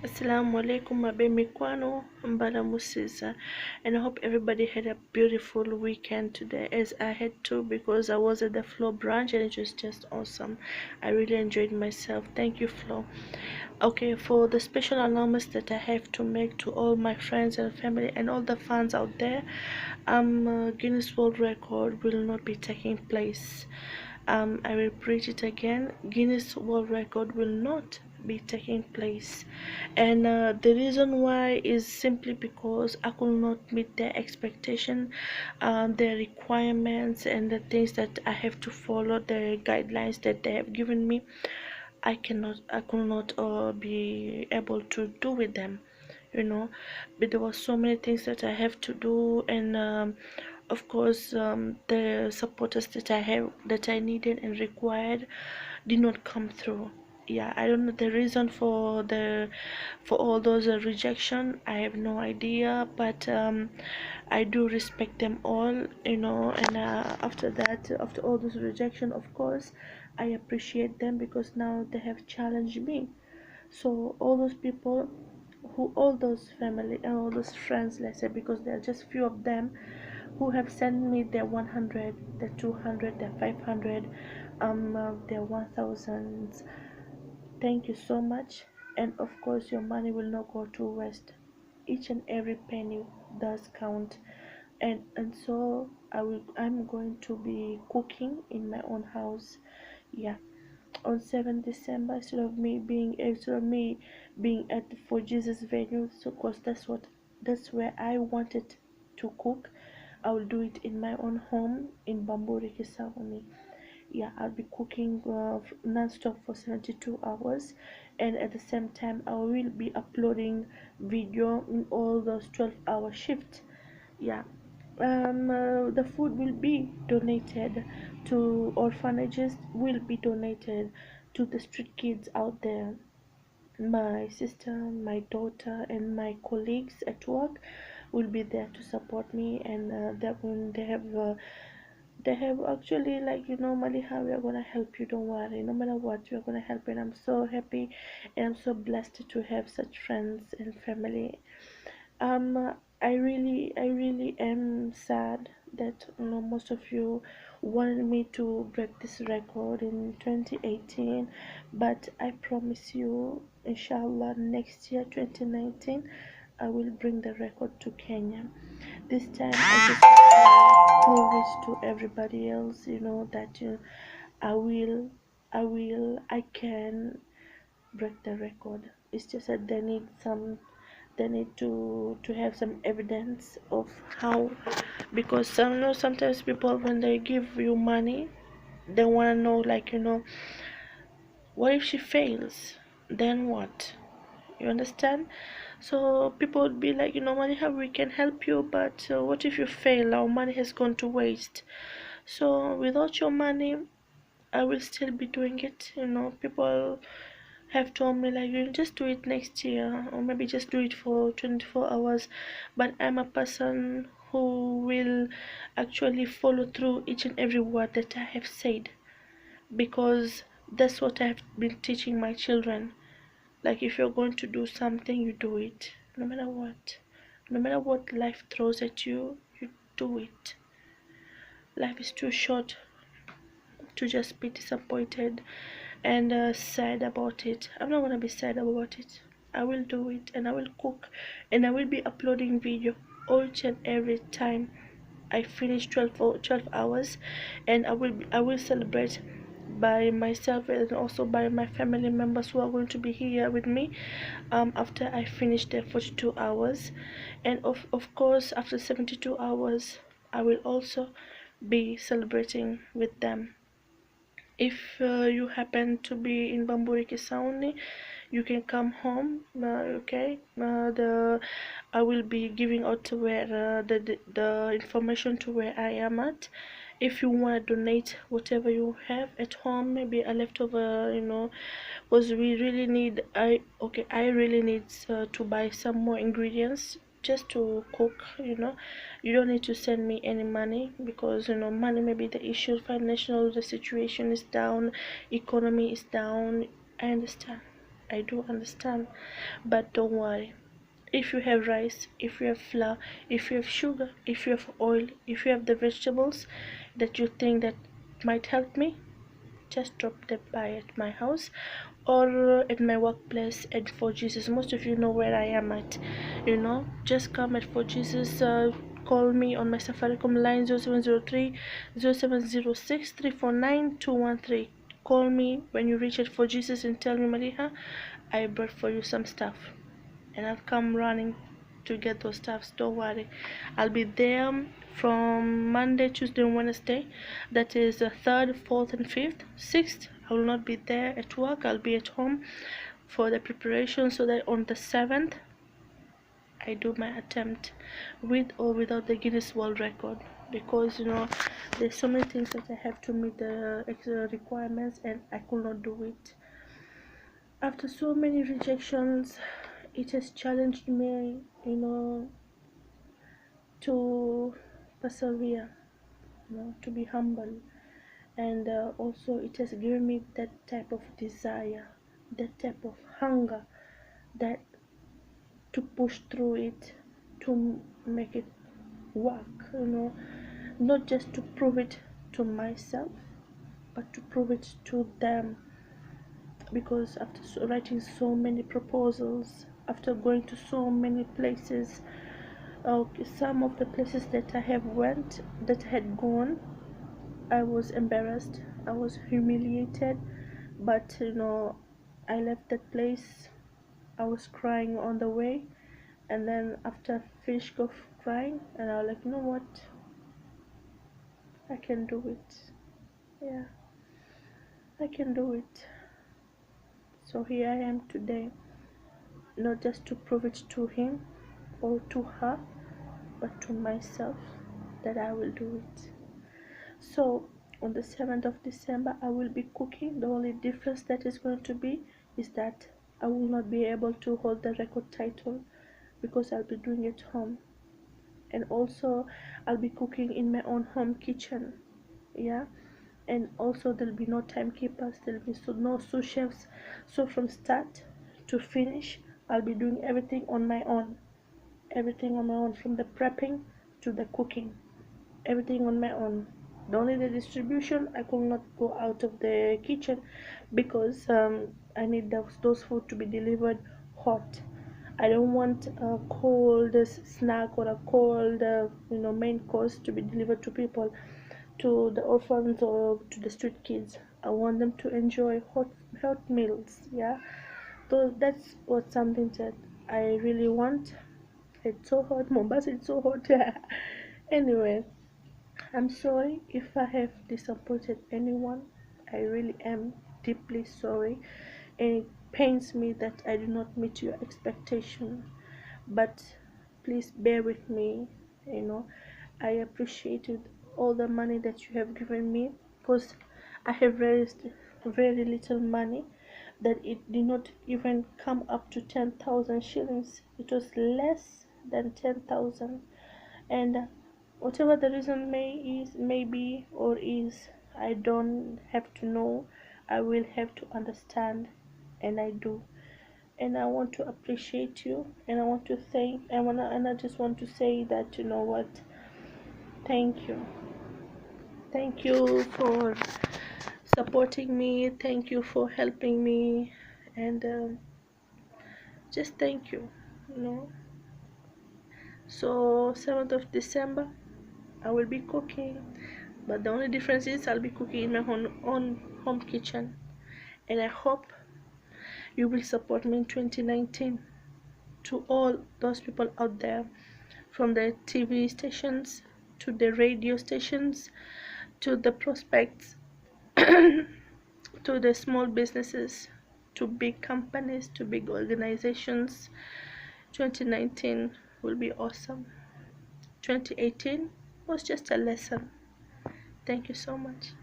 Assalamu alaikum Mikwano Mbala Musiza, and I hope everybody had a beautiful weekend today, as I had too, because I was at the Flow branch and it was just awesome. I really enjoyed myself. Thank you, Flo. Okay, for the special announcement that I have to make to all my friends and family and all the fans out there, Guinness World Record will not be taking place. I will repeat it again. Guinness World Record will not be taking place, and the reason why is simply because I could not meet their expectation, their requirements, and the things that I have to follow, the guidelines that they have given me. I could not be able to do with them, you know. But there were so many things that I have to do, and of course, the supporters that I needed and required did not come through. Yeah, I don't know the reason for all those rejection. I have no idea, but I do respect them all, you know. And after that, after all this rejection, of course, I appreciate them because now they have challenged me. So all those people all those family and all those friends, let's say, because there are just few of them who have sent me their 100, their 200, their 500, their 1000. Thank you so much. And of course, your money will not go to waste. Each and every penny does count. And so I'm going to be cooking in my own house. Yeah, on 7th December, instead of me being at the For Jesus venue, so cause that's where I wanted to cook. I will do it in my own home in Bamburi Kisauni. Yeah, I'll be cooking non-stop for 72 hours, and at the same time I will be uploading video in all those 12-hour shifts. Yeah, the food will be donated to orphanages, will be donated to the street kids out there. My sister, my daughter, and my colleagues at work will be there to support me, and that when they have actually, like, Maliha, we are gonna help you, don't worry, no matter what, we are gonna help you. And I'm so happy and I'm so blessed to have such friends and family. I really am sad that, most of you wanted me to break this record in 2018, but I promise you, inshallah, next year, 2019, I will bring the record to Kenya. This time, I just want to prove it to everybody else, that I will, I can break the record. It's just that they need to have some evidence of how, because sometimes people, when they give you money, they want to know, like, what if she fails, then what? You understand? So people would be like, Maliha, we can help you, but what if you fail? Our money has gone to waste. So without your money, I will still be doing it. People have told me, like, you just do it next year, or maybe just do it for 24 hours. But I'm a person who will actually follow through each and every word that I have said, because that's what I've been teaching my children. Like, if you're going to do something, you do it, no matter what. No matter what life throws at you, you do it. Life is too short to just be disappointed and sad about it. I'm not gonna be sad about it. I will do it, and I will cook, and I will be uploading video each and every time I finish 12 hours, and I will celebrate by myself and also by my family members who are going to be here with me after I finish the 42 hours. And of course, after 72 hours, I will also be celebrating with them. If you happen to be in Bamburi Kisauni, you can come home. Okay, the I will be giving out where the information to where I am at. If you want to donate whatever you have at home, maybe a leftover, because we really need. I really need to buy some more ingredients just to cook. You don't need to send me any money, because money may be the issue. Financial, the situation is down, economy is down. I understand. I do understand, but don't worry. If you have rice, if you have flour, if you have sugar, if you have oil, if you have the vegetables that you think that might help me, just drop them by at my house or at my workplace at For Jesus. Most of you know where I am at, just come at For Jesus. Call me on my Safaricom line 0703 0706 349 213. Call me when you reach at For Jesus and tell me, Maliha, I brought for you some stuff, and I'll come running to get those stuffs. Don't worry, I'll be there from Monday, Tuesday, and Wednesday. That is the 3rd, 4th, and 5th. 6th, I will not be there at work. I'll be at home for the preparation, so that on the 7th I do my attempt with or without the Guinness World Record, because there's so many things that I have to meet the extra requirements, and I could not do it. After so many rejections, it has challenged me, to persevere, to be humble, and also it has given me that type of desire, that type of hunger, that to push through it, to make it work, not just to prove it to myself, but to prove it to them. Because after writing so many proposals, after going to so many places, some of the places that I had gone, I was embarrassed, I was humiliated, but I left that place. I was crying on the way, and then after I finished off crying, and I was like, you know what, I can do it. Yeah, I can do it. So here I am today, not just to prove it to him or to her, but to myself, that I will do it. So on the 7th of December I will be cooking. The only difference that is going to be is that I will not be able to hold the record title, because I'll be doing it home, and also I'll be cooking in my own home kitchen. Yeah, and also there'll be no timekeepers, there'll be no sous chefs. So from start to finish, I'll be doing everything on my own, from the prepping to the cooking, everything on my own. The only the distribution, I could not go out of the kitchen, because I need those food to be delivered hot. I don't want a cold snack or a cold main course to be delivered to people, to the orphans or to the street kids. I want them to enjoy hot meals. Yeah, so that's what something that I really want. It's so hot, Mombasa, it's so hot. Anyway, I'm sorry if I have disappointed anyone. I really am deeply sorry, and it pains me that I did not meet your expectation. But please bear with me. I appreciated all the money that you have given me, because I have raised very little money, that it did not even come up to 10,000 shillings. It was less than 10,000, and whatever the reason may be or is, I don't have to know. I will have to understand, and I do. And I want to appreciate you, and I want to thank, and I just want to say that, you know what, thank you. Thank you for supporting me, thank you for helping me, and just thank you. So 7th of December I will be cooking, but the only difference is I'll be cooking in my own home kitchen, and I hope you will support me in 2019. To all those people out there, from the TV stations to the radio stations to the prospects to the small businesses to big companies to big organizations, 2019 will be awesome. 2018 was just a lesson. Thank you so much.